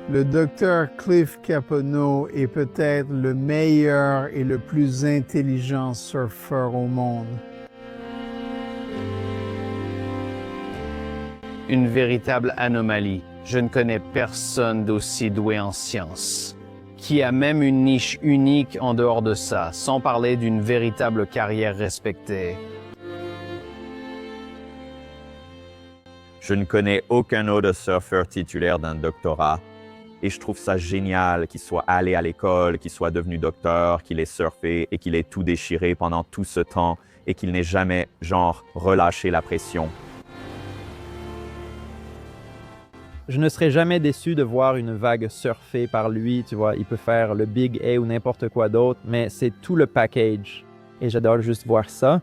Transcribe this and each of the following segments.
Le docteur Cliff Caponeau est peut-être le meilleur et le plus intelligent surfeur au monde. Une véritable anomalie. Je ne connais personne d'aussi doué en sciences, qui a même une niche unique en dehors de ça, sans parler d'une véritable carrière respectée. Je ne connais aucun autre surfeur titulaire d'un doctorat et je trouve ça génial qu'il soit allé à l'école, qu'il soit devenu docteur, qu'il ait surfé et qu'il ait tout déchiré pendant tout ce temps et qu'il n'ait jamais, relâché la pression. Je ne serais jamais déçu de voir une vague surfée par lui, tu vois. Il peut faire le Big A ou n'importe quoi d'autre, mais c'est tout le package. Et j'adore juste voir ça.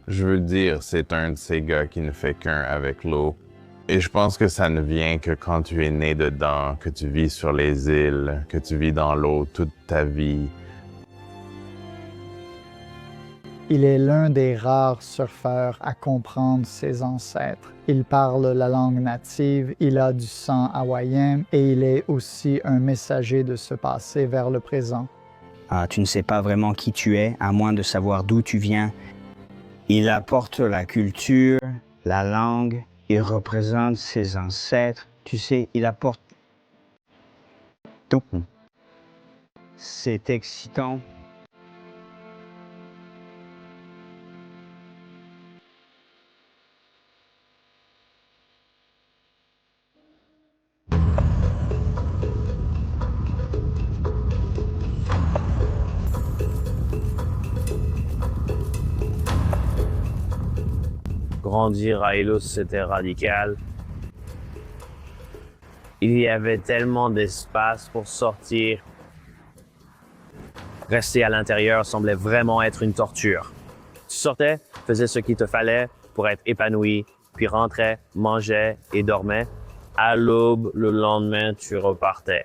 Je veux dire, c'est un de ces gars qui ne fait qu'un avec l'eau. Et je pense que ça ne vient que quand tu es né dedans, que tu vis sur les îles, que tu vis dans l'eau toute ta vie. Il est l'un des rares surfeurs à comprendre ses ancêtres. Il parle la langue native, il a du sang hawaïen et il est aussi un messager de ce passé vers le présent. Tu ne sais pas vraiment qui tu es, à moins de savoir d'où tu viens. Il apporte la culture, la langue, il représente ses ancêtres. Tu sais, il apporte tout. C'est excitant. Grandir à Ilos, c'était radical. Il y avait tellement d'espace pour sortir. Rester à l'intérieur semblait vraiment être une torture. Tu sortais, faisais ce qu'il te fallait pour être épanoui, puis rentrais, mangeais et dormais. À l'aube, le lendemain, tu repartais.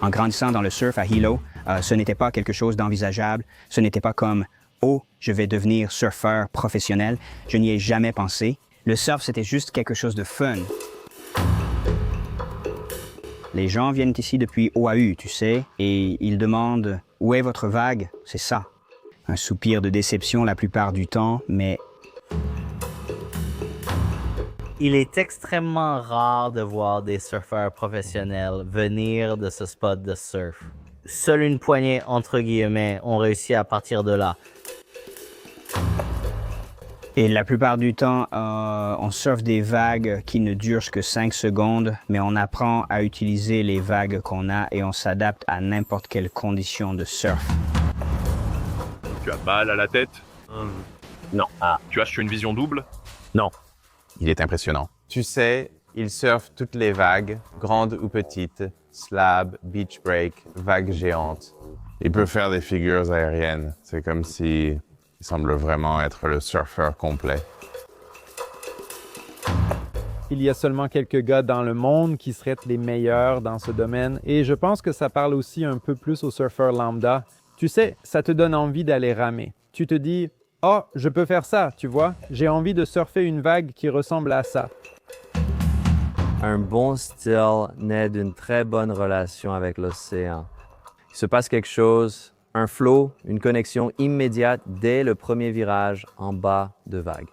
En grandissant dans le surf à Hilo, ce n'était pas quelque chose d'envisageable. Ce n'était pas comme « Oh, je vais devenir surfeur professionnel ». Je n'y ai jamais pensé. Le surf, c'était juste quelque chose de fun. Les gens viennent ici depuis Oahu, tu sais, et ils demandent « Où est votre vague ?» C'est ça. Un soupir de déception la plupart du temps, mais... Il est extrêmement rare de voir des surfeurs professionnels venir de ce spot de surf. Seule une poignée, entre guillemets, ont réussi à partir de là. Et la plupart du temps, on surfe des vagues qui ne durent que 5 secondes, mais on apprend à utiliser les vagues qu'on a et on s'adapte à n'importe quelle condition de surf. Tu as mal à la tête? Non. Tu as une vision double? Non. Il est impressionnant. Tu sais, il surfe toutes les vagues, grandes ou petites, slab, beach break, vagues géantes. Il peut faire des figures aériennes. C'est comme si il semble vraiment être le surfeur complet. Il y a seulement quelques gars dans le monde qui seraient les meilleurs dans ce domaine et je pense que ça parle aussi un peu plus aux surfeurs lambda. Tu sais, ça te donne envie d'aller ramer. Tu te dis « Oh, je peux faire ça, tu vois, j'ai envie de surfer une vague qui ressemble à ça. » Un bon style naît d'une très bonne relation avec l'océan. Il se passe quelque chose, un flow, une connexion immédiate dès le premier virage en bas de vague.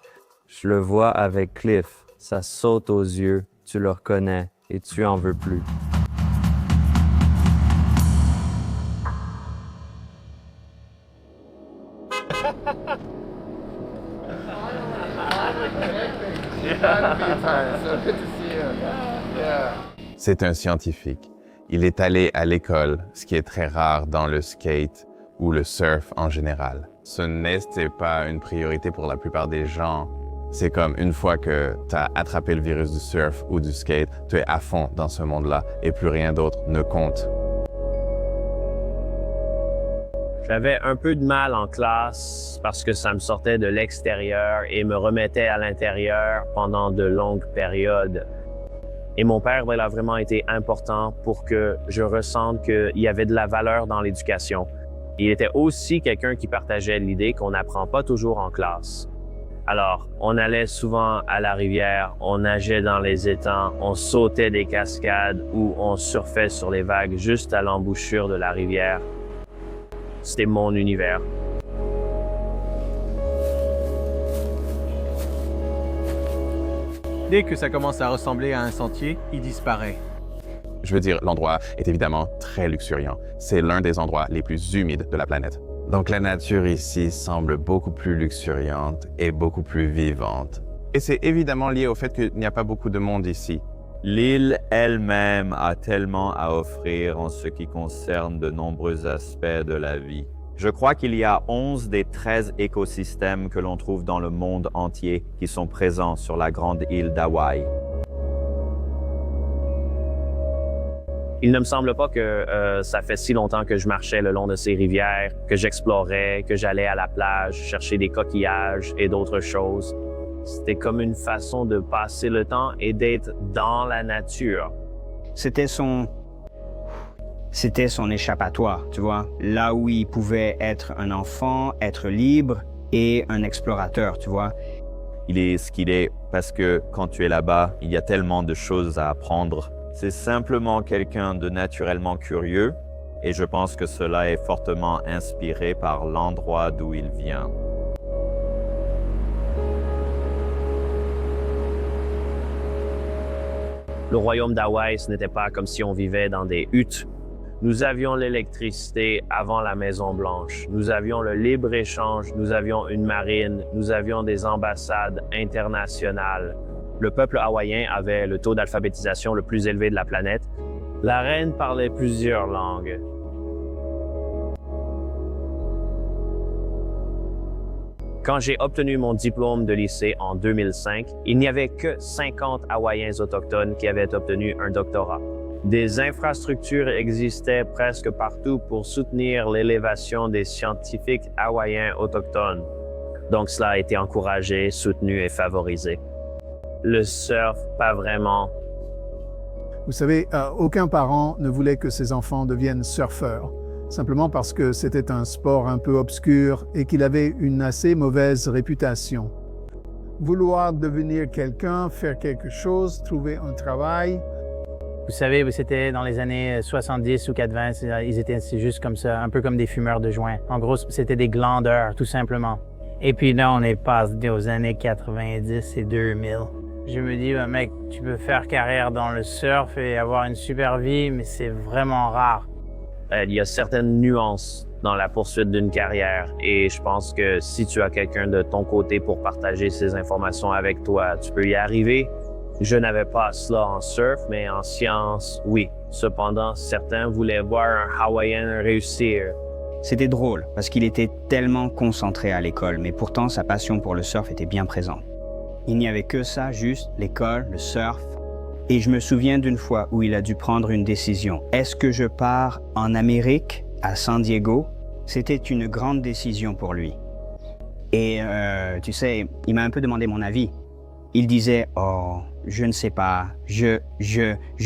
Je le vois avec Cliff, ça saute aux yeux, tu le reconnais et tu en veux plus. C'est un scientifique. Il est allé à l'école, ce qui est très rare dans le skate ou le surf en général. Ce n'est pas une priorité pour la plupart des gens. C'est comme une fois que tu as attrapé le virus du surf ou du skate, tu es à fond dans ce monde-là et plus rien d'autre ne compte. J'avais un peu de mal en classe parce que ça me sortait de l'extérieur et me remettait à l'intérieur pendant de longues périodes. Et mon père, il a vraiment été important pour que je ressente qu'il y avait de la valeur dans l'éducation. Il était aussi quelqu'un qui partageait l'idée qu'on n'apprend pas toujours en classe. Alors, on allait souvent à la rivière, on nageait dans les étangs, on sautait des cascades ou on surfait sur les vagues juste à l'embouchure de la rivière. C'était mon univers. Dès que ça commence à ressembler à un sentier, il disparaît. Je veux dire, l'endroit est évidemment très luxuriant. C'est l'un des endroits les plus humides de la planète. Donc la nature ici semble beaucoup plus luxuriante et beaucoup plus vivante. Et c'est évidemment lié au fait qu'il n'y a pas beaucoup de monde ici. L'île elle-même a tellement à offrir en ce qui concerne de nombreux aspects de la vie. Je crois qu'il y a 11 des 13 écosystèmes que l'on trouve dans le monde entier qui sont présents sur la grande île d'Hawaï. Il ne me semble pas que ça fait si longtemps que je marchais le long de ces rivières, que j'explorais, que j'allais à la plage chercher des coquillages et d'autres choses. C'était comme une façon de passer le temps et d'être dans la nature. C'était son échappatoire, tu vois, là où il pouvait être un enfant, être libre et un explorateur, tu vois. Il est ce qu'il est parce que quand tu es là-bas, il y a tellement de choses à apprendre. C'est simplement quelqu'un de naturellement curieux et je pense que cela est fortement inspiré par l'endroit d'où il vient. Le royaume d'Hawaï, ce n'était pas comme si on vivait dans des huttes. Nous avions l'électricité avant la Maison Blanche. Nous avions le libre-échange, nous avions une marine, nous avions des ambassades internationales. Le peuple hawaïen avait le taux d'alphabétisation le plus élevé de la planète. La reine parlait plusieurs langues. Quand j'ai obtenu mon diplôme de lycée en 2005, il n'y avait que 50 Hawaïens autochtones qui avaient obtenu un doctorat. Des infrastructures existaient presque partout pour soutenir l'élévation des scientifiques hawaïens autochtones. Donc cela a été encouragé, soutenu et favorisé. Le surf, pas vraiment. Vous savez, aucun parent ne voulait que ses enfants deviennent surfeurs, simplement parce que c'était un sport un peu obscur et qu'il avait une assez mauvaise réputation. Vouloir devenir quelqu'un, faire quelque chose, trouver un travail. Vous savez, c'était dans les années 70 ou 80, ils étaient juste comme ça, un peu comme des fumeurs de joint. En gros, c'était des glandeurs, tout simplement. Et puis là, on est passé aux années 90 et 2000. Je me dis, mec, tu peux faire carrière dans le surf et avoir une super vie, mais c'est vraiment rare. Il y a certaines nuances dans la poursuite d'une carrière et je pense que si tu as quelqu'un de ton côté pour partager ces informations avec toi, tu peux y arriver. Je n'avais pas cela en surf, mais en sciences, oui. Cependant, certains voulaient voir un Hawaïen réussir. C'était drôle parce qu'il était tellement concentré à l'école, mais pourtant sa passion pour le surf était bien présente. Il n'y avait que ça, juste l'école, le surf. Et je me souviens d'une fois où il a dû prendre une décision. Est-ce que je pars en Amérique, à San Diego? C'était une grande décision pour lui. Et tu sais, il m'a un peu demandé mon avis. Il disait, oh, je ne sais pas, je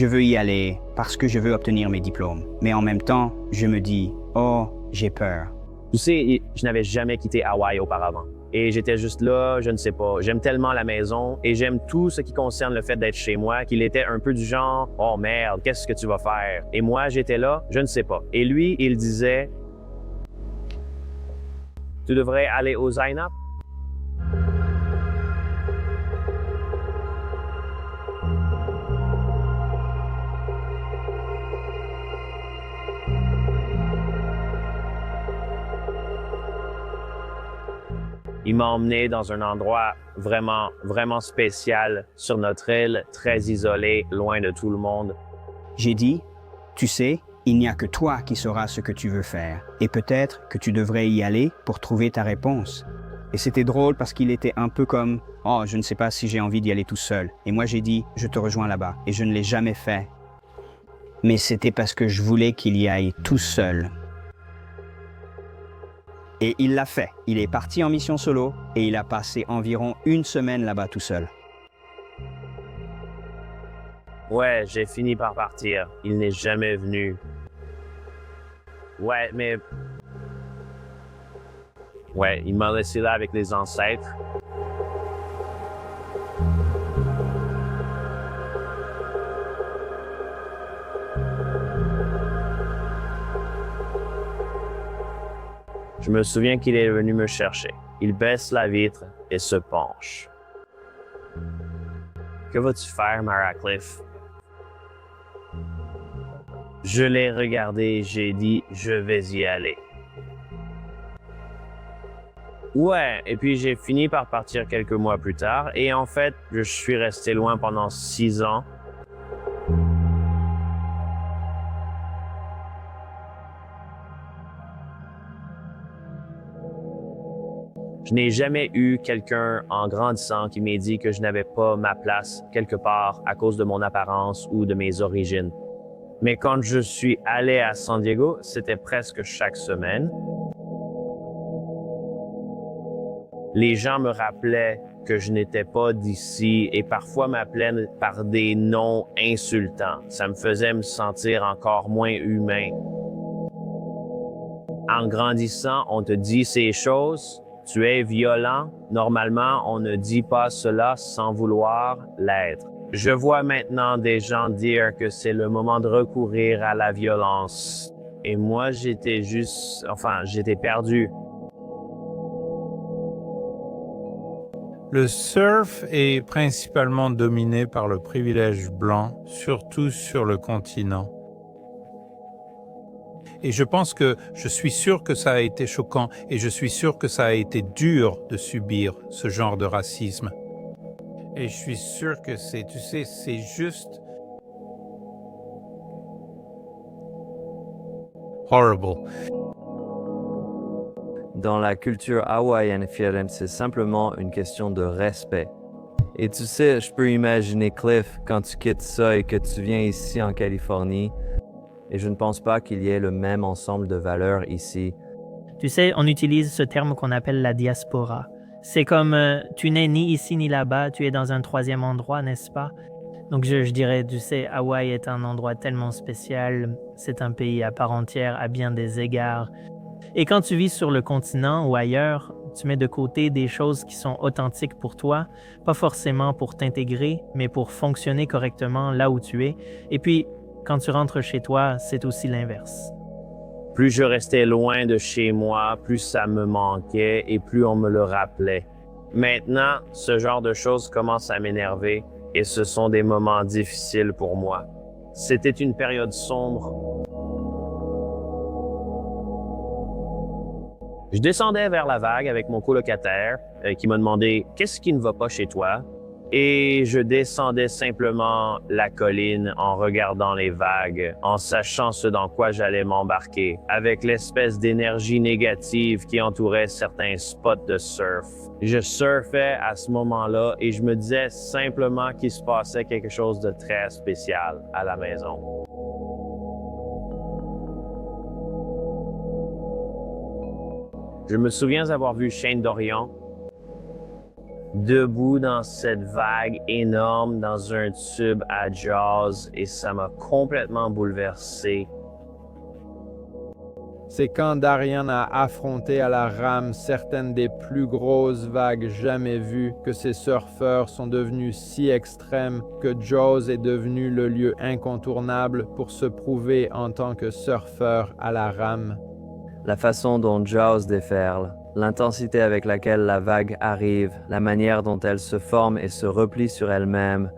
veux y aller parce que je veux obtenir mes diplômes. Mais en même temps, je me dis, oh, j'ai peur. Tu sais, je n'avais jamais quitté Hawaï auparavant. Et j'étais juste là, je ne sais pas. J'aime tellement la maison et j'aime tout ce qui concerne le fait d'être chez moi qu'il était un peu du genre « Oh merde, qu'est-ce que tu vas faire? » Et moi, j'étais là, je ne sais pas. Et lui, il disait « Tu devrais aller au Zainab? » Il m'a emmené dans un endroit vraiment, vraiment spécial sur notre île, très isolée, loin de tout le monde. J'ai dit, tu sais, il n'y a que toi qui sauras ce que tu veux faire. Et peut-être que tu devrais y aller pour trouver ta réponse. Et c'était drôle parce qu'il était un peu comme, oh, je ne sais pas si j'ai envie d'y aller tout seul. Et moi j'ai dit, je te rejoins là-bas. Et je ne l'ai jamais fait. Mais c'était parce que je voulais qu'il y aille tout seul. Et il l'a fait. Il est parti en mission solo et il a passé environ une semaine là-bas tout seul. Ouais, j'ai fini par partir. Il n'est jamais venu. Ouais, mais... Ouais, il m'a laissé là avec les ancêtres. Je me souviens qu'il est venu me chercher. Il baisse la vitre et se penche. Que vas-tu faire, Maracliff? Je l'ai regardé et j'ai dit, je vais y aller. Ouais, et puis j'ai fini par partir quelques mois plus tard, et en fait, je suis resté loin pendant 6 ans. Je n'ai jamais eu quelqu'un en grandissant qui m'ait dit que je n'avais pas ma place quelque part à cause de mon apparence ou de mes origines. Mais quand je suis allé à San Diego, c'était presque chaque semaine. Les gens me rappelaient que je n'étais pas d'ici et parfois m'appelaient par des noms insultants. Ça me faisait me sentir encore moins humain. En grandissant, on te dit ces choses. Tu es violent. Normalement, on ne dit pas cela sans vouloir l'être. Je vois maintenant des gens dire que c'est le moment de recourir à la violence. Et moi, j'étais perdu. Le surf est principalement dominé par le privilège blanc, surtout sur le continent. Et je suis sûr que ça a été choquant et je suis sûr que ça a été dur de subir ce genre de racisme. Et je suis sûr que c'est juste horrible. Dans la culture hawaïenne, Firem, c'est simplement une question de respect. Et tu sais, je peux imaginer Cliff quand tu quittes ça et que tu viens ici en Californie. Et je ne pense pas qu'il y ait le même ensemble de valeurs ici. Tu sais, on utilise ce terme qu'on appelle la diaspora. C'est comme tu n'es ni ici ni là-bas, tu es dans un troisième endroit, n'est-ce pas? Donc je dirais, tu sais, Hawaï est un endroit tellement spécial, c'est un pays à part entière à bien des égards. Et quand tu vis sur le continent ou ailleurs, tu mets de côté des choses qui sont authentiques pour toi, pas forcément pour t'intégrer, mais pour fonctionner correctement là où tu es. Et puis, quand tu rentres chez toi, c'est aussi l'inverse. Plus je restais loin de chez moi, plus ça me manquait et plus on me le rappelait. Maintenant, ce genre de choses commence à m'énerver et ce sont des moments difficiles pour moi. C'était une période sombre. Je descendais vers la vague avec mon colocataire qui m'a demandé « Qu'est-ce qui ne va pas chez toi? » Et je descendais simplement la colline en regardant les vagues, en sachant ce dans quoi j'allais m'embarquer, avec l'espèce d'énergie négative qui entourait certains spots de surf. Je surfais à ce moment-là et je me disais simplement qu'il se passait quelque chose de très spécial à la maison. Je me souviens avoir vu Shane Dorion debout dans cette vague énorme dans un tube à Jaws et ça m'a complètement bouleversé. C'est quand Darian a affronté à la rame certaines des plus grosses vagues jamais vues que ces surfeurs sont devenus si extrêmes que Jaws est devenu le lieu incontournable pour se prouver en tant que surfeur à la rame. La façon dont Jaws déferle, l'intensité avec laquelle la vague arrive, la manière dont elle se forme et se replie sur elle-même.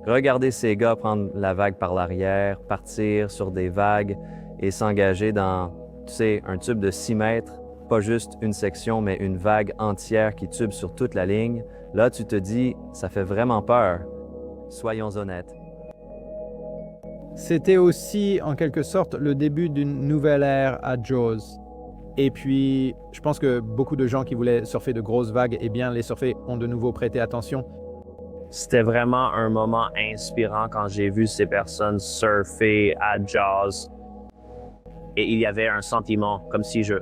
Regardez ces gars prendre la vague par l'arrière, partir sur des vagues et s'engager dans, tu sais, un tube de 6 mètres, pas juste une section, mais une vague entière qui tube sur toute la ligne. Là, tu te dis, ça fait vraiment peur. Soyons honnêtes. C'était aussi, en quelque sorte, le début d'une nouvelle ère à Jaws. Et puis, je pense que beaucoup de gens qui voulaient surfer de grosses vagues et bien les surfer ont de nouveau prêté attention. C'était vraiment un moment inspirant quand j'ai vu ces personnes surfer à Jaws. Et il y avait un sentiment comme si je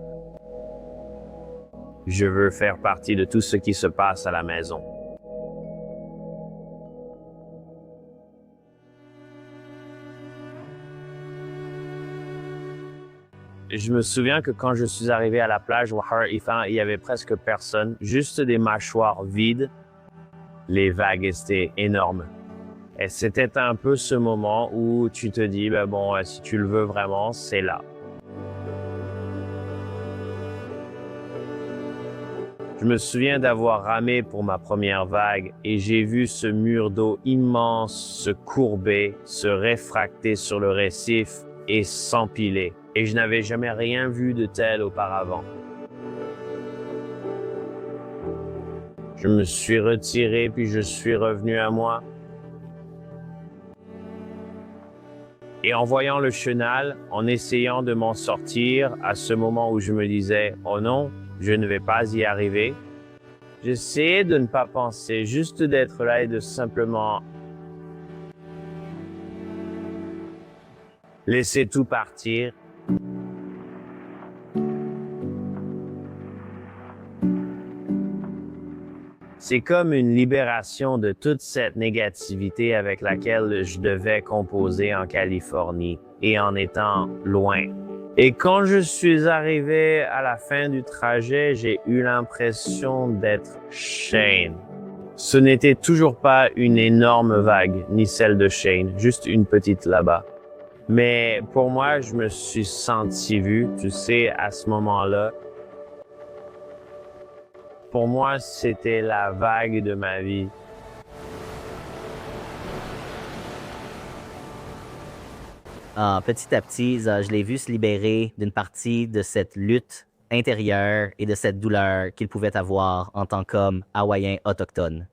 veux faire partie de tout ce qui se passe à la maison. Je me souviens que quand je suis arrivé à la plage Wahar-Ifan, il y avait presque personne, juste des mâchoires vides. Les vagues étaient énormes. Et c'était un peu ce moment où tu te dis, si tu le veux vraiment, c'est là. Je me souviens d'avoir ramé pour ma première vague et j'ai vu ce mur d'eau immense se courber, se réfracter sur le récif et s'empiler. Et je n'avais jamais rien vu de tel auparavant. Je me suis retiré puis je suis revenu à moi. Et en voyant le chenal, en essayant de m'en sortir, à ce moment où je me disais « Oh non, je ne vais pas y arriver », j'essayais de ne pas penser, juste d'être là et de simplement laisser tout partir. C'est comme une libération de toute cette négativité avec laquelle je devais composer en Californie et en étant loin. Et quand je suis arrivé à la fin du trajet, j'ai eu l'impression d'être Shane. Ce n'était toujours pas une énorme vague, ni celle de Shane, juste une petite là-bas. Mais pour moi, je me suis senti vu, tu sais, à ce moment-là. Pour moi, c'était la vague de ma vie. Petit à petit, je l'ai vu se libérer d'une partie de cette lutte intérieure et de cette douleur qu'il pouvait avoir en tant qu'homme hawaïen autochtone.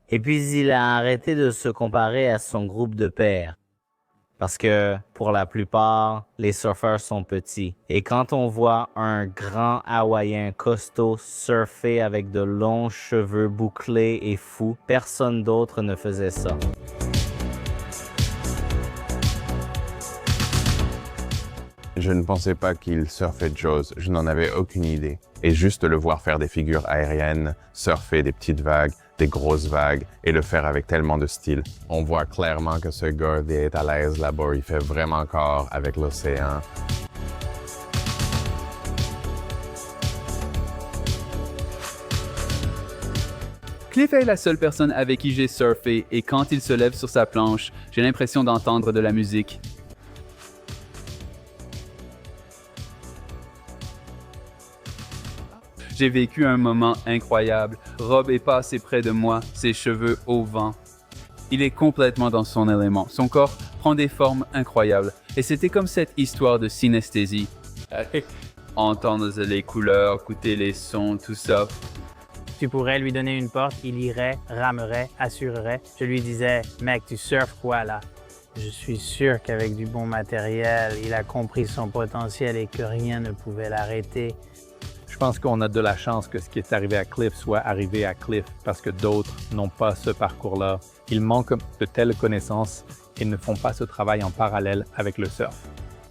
Et puis, il a arrêté de se comparer à son groupe de pairs. Parce que, pour la plupart, les surfeurs sont petits. Et quand on voit un grand Hawaïen costaud surfer avec de longs cheveux bouclés et fous, personne d'autre ne faisait ça. Je ne pensais pas qu'il surfait Jaws, je n'en avais aucune idée. Et juste le voir faire des figures aériennes, surfer des petites vagues, des grosses vagues, et le faire avec tellement de style. On voit clairement que ce gars est à l'aise là-bas, il fait vraiment corps avec l'océan. Cliff est la seule personne avec qui j'ai surfé, et quand il se lève sur sa planche, j'ai l'impression d'entendre de la musique. J'ai vécu un moment incroyable. Rob est passé près de moi, ses cheveux au vent. Il est complètement dans son élément. Son corps prend des formes incroyables. Et c'était comme cette histoire de synesthésie. Entendre les couleurs, écouter les sons, tout ça. Tu pourrais lui donner une porte, il irait, ramerait, assurerait. Je lui disais, mec, tu surfes quoi là? Je suis sûr qu'avec du bon matériel, il a compris son potentiel et que rien ne pouvait l'arrêter. Je pense qu'on a de la chance que ce qui est arrivé à Cliff soit arrivé à Cliff parce que d'autres n'ont pas ce parcours-là. Ils manquent de telles connaissances et ne font pas ce travail en parallèle avec le surf.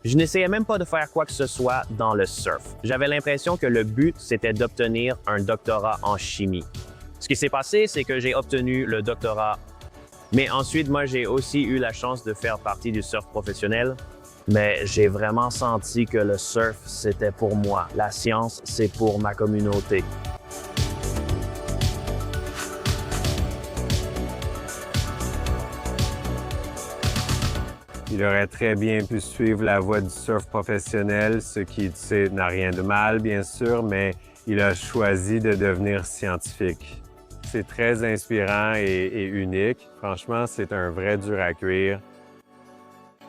Je n'essayais même pas de faire quoi que ce soit dans le surf. J'avais l'impression que le but, c'était d'obtenir un doctorat en chimie. Ce qui s'est passé, c'est que j'ai obtenu le doctorat. Mais ensuite, moi, j'ai aussi eu la chance de faire partie du surf professionnel. Mais j'ai vraiment senti que le surf, c'était pour moi. La science, c'est pour ma communauté. Il aurait très bien pu suivre la voie du surf professionnel, ce qui, tu sais, n'a rien de mal, bien sûr, mais il a choisi de devenir scientifique. C'est très inspirant et unique. Franchement, c'est un vrai dur à cuire.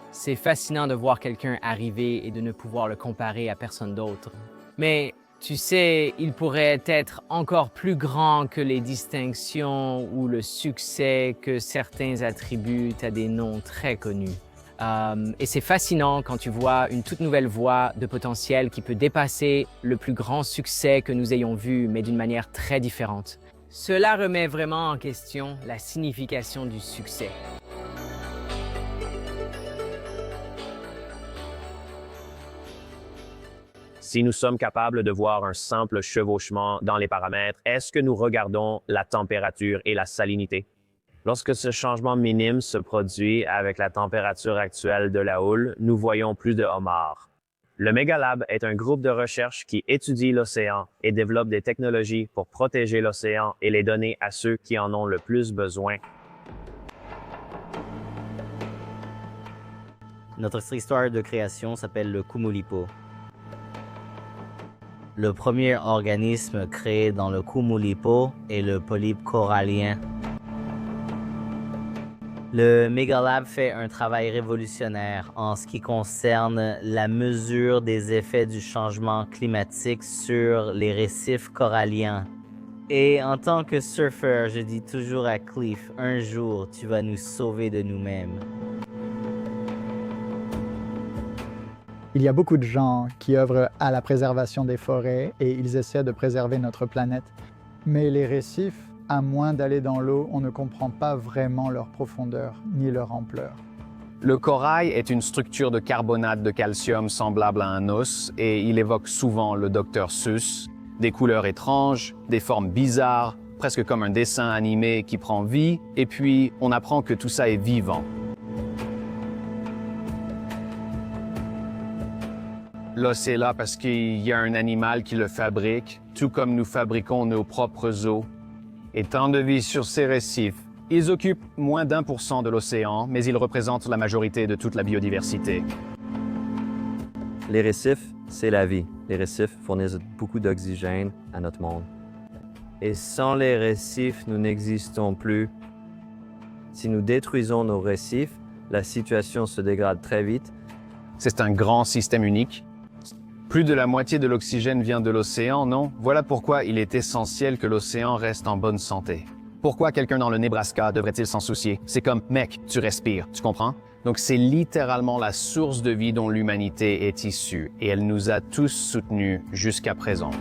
C'est fascinant de voir quelqu'un arriver et de ne pouvoir le comparer à personne d'autre. Mais tu sais, il pourrait être encore plus grand que les distinctions ou le succès que certains attribuent à des noms très connus. Et c'est fascinant quand tu vois une toute nouvelle voie de potentiel qui peut dépasser le plus grand succès que nous ayons vu, mais d'une manière très différente. Cela remet vraiment en question la signification du succès. Si nous sommes capables de voir un simple chevauchement dans les paramètres, est-ce que nous regardons la température et la salinité? Lorsque ce changement minime se produit avec la température actuelle de la houle, nous voyons plus de homards. Le Megalab est un groupe de recherche qui étudie l'océan et développe des technologies pour protéger l'océan et les donner à ceux qui en ont le plus besoin. Notre histoire de création s'appelle le Kumulipo. Le premier organisme créé dans le Kumulipo est le polype corallien. Le Megalab fait un travail révolutionnaire en ce qui concerne la mesure des effets du changement climatique sur les récifs coralliens. Et en tant que surfeur, je dis toujours à Cliff, un jour, tu vas nous sauver de nous-mêmes. Il y a beaucoup de gens qui œuvrent à la préservation des forêts et ils essaient de préserver notre planète. Mais les récifs, à moins d'aller dans l'eau, on ne comprend pas vraiment leur profondeur ni leur ampleur. Le corail est une structure de carbonate de calcium semblable à un os et il évoque souvent le Dr Seuss. Des couleurs étranges, des formes bizarres, presque comme un dessin animé qui prend vie, et puis on apprend que tout ça est vivant. L'os est là parce qu'il y a un animal qui le fabrique, tout comme nous fabriquons nos propres os. Et tant de vie sur ces récifs. Ils occupent moins d'1% de l'océan, mais ils représentent la majorité de toute la biodiversité. Les récifs, c'est la vie. Les récifs fournissent beaucoup d'oxygène à notre monde. Et sans les récifs, nous n'existons plus. Si nous détruisons nos récifs, la situation se dégrade très vite. C'est un grand système unique. Plus de la moitié de l'oxygène vient de l'océan, non? Voilà pourquoi il est essentiel que l'océan reste en bonne santé. Pourquoi quelqu'un dans le Nebraska devrait-il s'en soucier? C'est comme, mec, tu respires, tu comprends? Donc c'est littéralement la source de vie dont l'humanité est issue et elle nous a tous soutenus jusqu'à présent.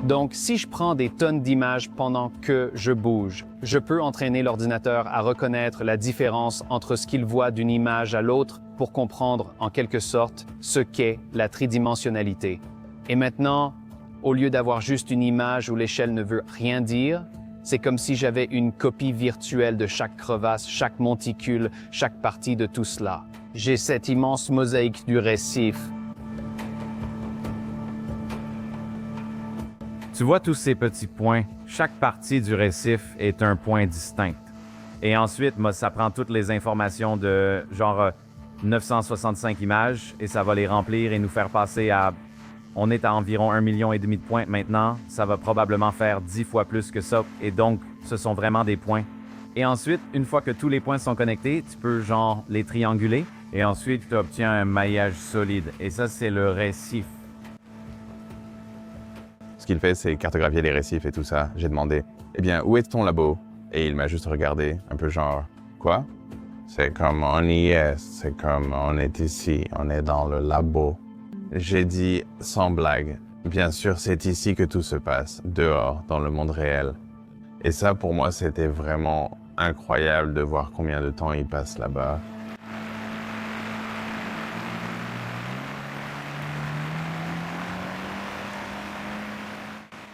Donc si je prends des tonnes d'images pendant que je bouge, je peux entraîner l'ordinateur à reconnaître la différence entre ce qu'il voit d'une image à l'autre pour comprendre en quelque sorte ce qu'est la tridimensionnalité. Et maintenant, au lieu d'avoir juste une image où l'échelle ne veut rien dire, c'est comme si j'avais une copie virtuelle de chaque crevasse, chaque monticule, chaque partie de tout cela. J'ai cette immense mosaïque du récif. Tu vois tous ces petits points, chaque partie du récif est un point distinct. Et ensuite, ça prend toutes les informations de genre 965 images et ça va les remplir et nous faire passer à... On est à environ 1,5 million de points maintenant, ça va probablement faire 10 fois plus que ça et donc ce sont vraiment des points. Et ensuite, une fois que tous les points sont connectés, tu peux genre les trianguler et ensuite tu obtiens un maillage solide et ça c'est le récif. Ce qu'il fait, c'est cartographier les récifs et tout ça. J'ai demandé, eh bien, où est ton labo? Et il m'a juste regardé, un peu genre, quoi? C'est comme on y est, c'est comme on est ici, on est dans le labo. J'ai dit, sans blague, bien sûr, c'est ici que tout se passe, dehors, dans le monde réel. Et ça, pour moi, c'était vraiment incroyable de voir combien de temps il passe là-bas.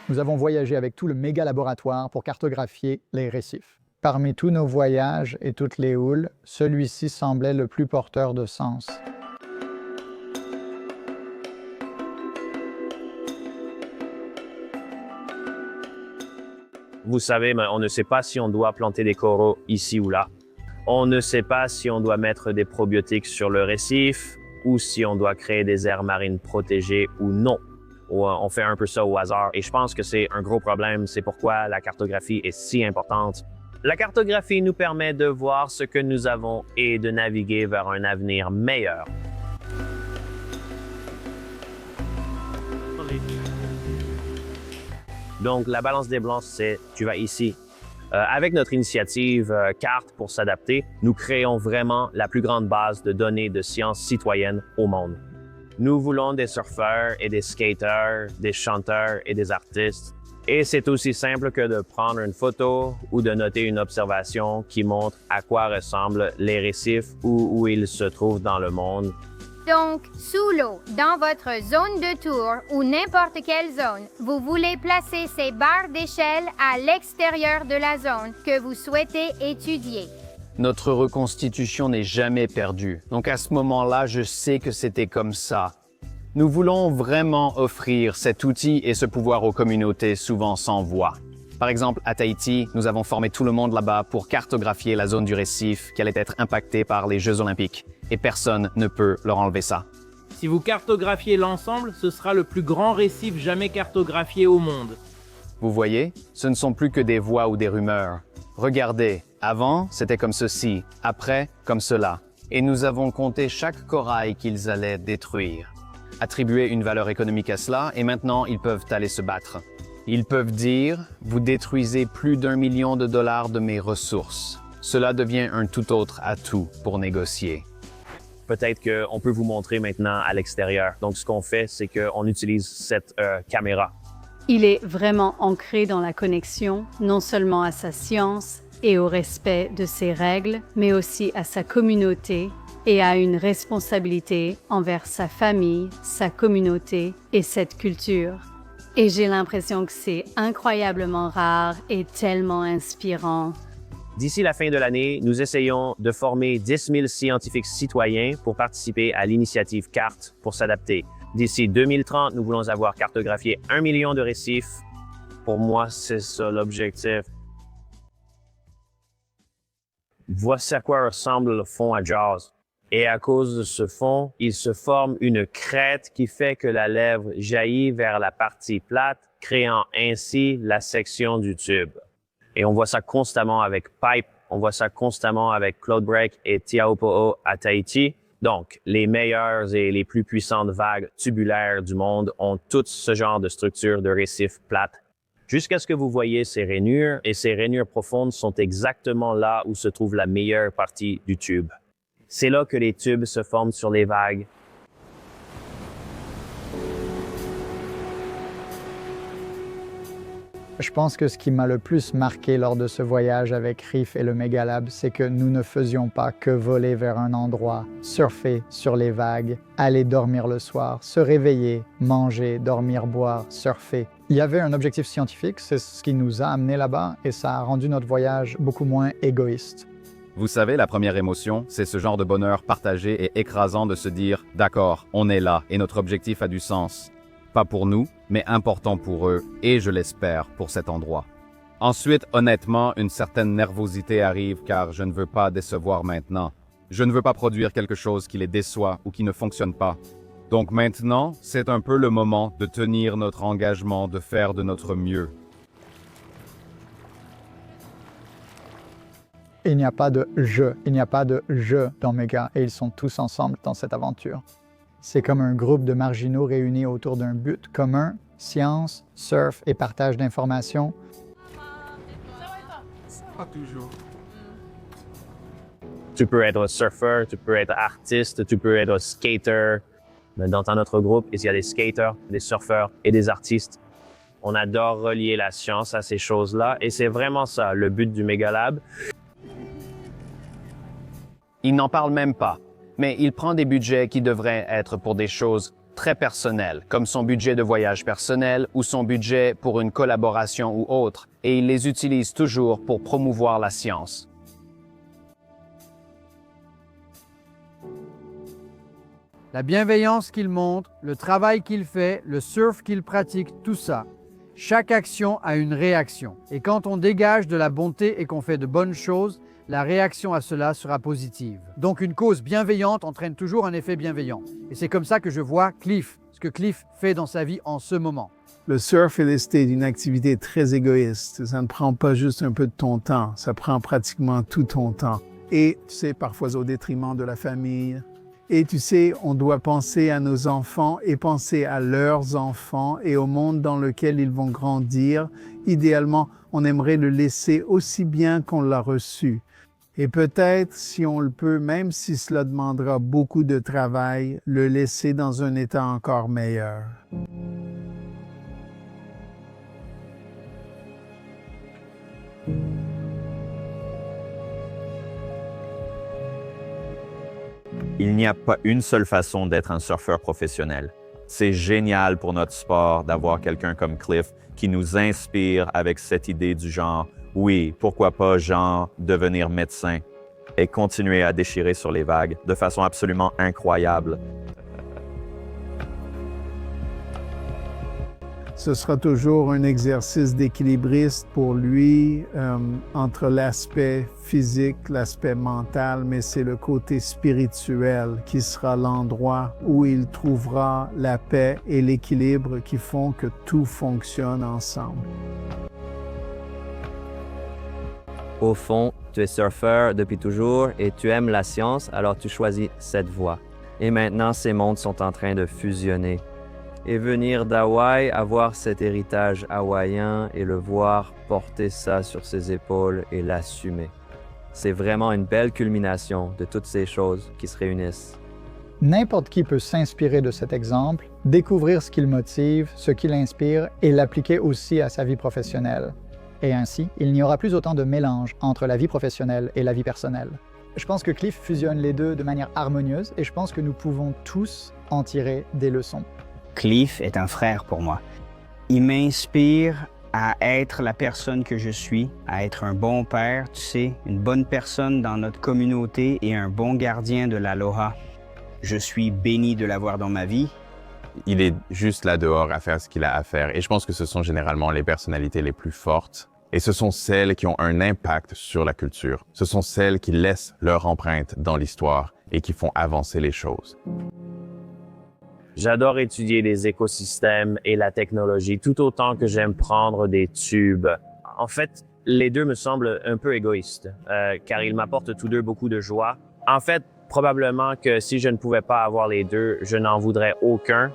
Nous avons voyagé avec tout le méga laboratoire pour cartographier les récifs. Parmi tous nos voyages et toutes les houles, celui-ci semblait le plus porteur de sens. Vous savez, on ne sait pas si on doit planter des coraux ici ou là. On ne sait pas si on doit mettre des probiotiques sur le récif ou si on doit créer des aires marines protégées ou non. Ou on fait un peu ça au hasard. Et je pense que c'est un gros problème. C'est pourquoi la cartographie est si importante. La cartographie nous permet de voir ce que nous avons et de naviguer vers un avenir meilleur. Donc, la balance des blancs, c'est tu vas ici. Avec notre initiative Carte pour s'adapter, nous créons vraiment la plus grande base de données de sciences citoyennes au monde. Nous voulons des surfeurs et des skaters, des chanteurs et des artistes. Et c'est aussi simple que de prendre une photo ou de noter une observation qui montre à quoi ressemblent les récifs ou où ils se trouvent dans le monde. Donc, sous l'eau, dans votre zone de tour ou n'importe quelle zone, vous voulez placer ces barres d'échelle à l'extérieur de la zone que vous souhaitez étudier. Notre reconstitution n'est jamais perdue. Donc à ce moment-là, je sais que c'était comme ça. Nous voulons vraiment offrir cet outil et ce pouvoir aux communautés souvent sans voix. Par exemple, à Tahiti, nous avons formé tout le monde là-bas pour cartographier la zone du récif qui allait être impactée par les Jeux olympiques. Et personne ne peut leur enlever ça. Si vous cartographiez l'ensemble, ce sera le plus grand récif jamais cartographié au monde. Vous voyez, ce ne sont plus que des voix ou des rumeurs. Regardez, avant, c'était comme ceci, après, comme cela. Et nous avons compté chaque corail qu'ils allaient détruire. Attribuer une valeur économique à cela, et maintenant, ils peuvent aller se battre. Ils peuvent dire, vous détruisez plus d'1 million de dollars de mes ressources. Cela devient un tout autre atout pour négocier. Peut-être qu'on peut vous montrer maintenant à l'extérieur. Donc, ce qu'on fait, c'est qu'on utilise cette caméra. Il est vraiment ancré dans la connexion, non seulement à sa science et au respect de ses règles, mais aussi à sa communauté et à une responsabilité envers sa famille, sa communauté et cette culture. Et j'ai l'impression que c'est incroyablement rare et tellement inspirant. D'ici la fin de l'année, nous essayons de former 10 000 scientifiques citoyens pour participer à l'initiative CART pour s'adapter. D'ici 2030, nous voulons avoir cartographié 1 million de récifs. Pour moi, c'est ça l'objectif. Voici à quoi ressemble le fond à Jaws. Et à cause de ce fond, il se forme une crête qui fait que la lèvre jaillit vers la partie plate, créant ainsi la section du tube. Et on voit ça constamment avec Pipe, on voit ça constamment avec Cloudbreak et Teahupo'o à Tahiti. Donc, les meilleures et les plus puissantes vagues tubulaires du monde ont toutes ce genre de structure de récif plate. Jusqu'à ce que vous voyez ces rainures, et ces rainures profondes sont exactement là où se trouve la meilleure partie du tube. C'est là que les tubes se forment sur les vagues. Je pense que ce qui m'a le plus marqué lors de ce voyage avec Riff et le Megalab, c'est que nous ne faisions pas que voler vers un endroit, surfer sur les vagues, aller dormir le soir, se réveiller, manger, dormir, boire, surfer. Il y avait un objectif scientifique, c'est ce qui nous a amenés là-bas et ça a rendu notre voyage beaucoup moins égoïste. Vous savez, la première émotion, c'est ce genre de bonheur partagé et écrasant de se dire « D'accord, on est là et notre objectif a du sens ». Pas pour nous, mais important pour eux, et je l'espère, pour cet endroit. Ensuite, honnêtement, une certaine nervosité arrive car je ne veux pas décevoir maintenant. Je ne veux pas produire quelque chose qui les déçoit ou qui ne fonctionne pas. Donc maintenant, c'est un peu le moment de tenir notre engagement, de faire de notre mieux. Il n'y a pas de je dans Mega et ils sont tous ensemble dans cette aventure. C'est comme un groupe de marginaux réunis autour d'un but commun, science, surf et partage d'informations. Pas toujours. Tu peux être surfeur, tu peux être artiste, tu peux être skater. Dans notre groupe, il y a des skaters, des surfeurs et des artistes. On adore relier la science à ces choses-là et c'est vraiment ça, le but du Megalab. Il n'en parle même pas, mais il prend des budgets qui devraient être pour des choses très personnelles, comme son budget de voyage personnel ou son budget pour une collaboration ou autre, et il les utilise toujours pour promouvoir la science. La bienveillance qu'il montre, le travail qu'il fait, le surf qu'il pratique, tout ça. Chaque action a une réaction. Et quand on dégage de la bonté et qu'on fait de bonnes choses, la réaction à cela sera positive. Donc une cause bienveillante entraîne toujours un effet bienveillant. Et c'est comme ça que je vois Cliff, ce que Cliff fait dans sa vie en ce moment. Le surf est resté une activité très égoïste. Ça ne prend pas juste un peu de ton temps, ça prend pratiquement tout ton temps. Et tu sais, parfois au détriment de la famille. Et tu sais, on doit penser à nos enfants et penser à leurs enfants et au monde dans lequel ils vont grandir. Idéalement, on aimerait le laisser aussi bien qu'on l'a reçu. Et peut-être, si on le peut, même si cela demandera beaucoup de travail, le laisser dans un état encore meilleur. Il n'y a pas une seule façon d'être un surfeur professionnel. C'est génial pour notre sport d'avoir quelqu'un comme Cliff qui nous inspire avec cette idée du genre « oui, pourquoi pas, genre, devenir médecin » et continuer à déchirer sur les vagues de façon absolument incroyable. Ce sera toujours un exercice d'équilibriste pour lui entre l'aspect physique, l'aspect mental, mais c'est le côté spirituel qui sera l'endroit où il trouvera la paix et l'équilibre qui font que tout fonctionne ensemble. Au fond, tu es surfeur depuis toujours et tu aimes la science, alors tu choisis cette voie. Et maintenant, ces mondes sont en train de fusionner. Et venir d'Hawaï, avoir cet héritage hawaïen et le voir porter ça sur ses épaules et l'assumer. C'est vraiment une belle culmination de toutes ces choses qui se réunissent. N'importe qui peut s'inspirer de cet exemple, découvrir ce qui le motive, ce qui l'inspire et l'appliquer aussi à sa vie professionnelle. Et ainsi, il n'y aura plus autant de mélange entre la vie professionnelle et la vie personnelle. Je pense que Cliff fusionne les deux de manière harmonieuse et je pense que nous pouvons tous en tirer des leçons. Cliff est un frère pour moi. Il m'inspire à être la personne que je suis, à être un bon père, tu sais, une bonne personne dans notre communauté et un bon gardien de l'aloha. Je suis béni de l'avoir dans ma vie. Il est juste là dehors à faire ce qu'il a à faire et je pense que ce sont généralement les personnalités les plus fortes et ce sont celles qui ont un impact sur la culture. Ce sont celles qui laissent leur empreinte dans l'histoire et qui font avancer les choses. J'adore étudier les écosystèmes et la technologie tout autant que j'aime prendre des tubes. En fait, les deux me semblent un peu égoïstes, car ils m'apportent tous deux beaucoup de joie. En fait, probablement que si je ne pouvais pas avoir les deux, je n'en voudrais aucun,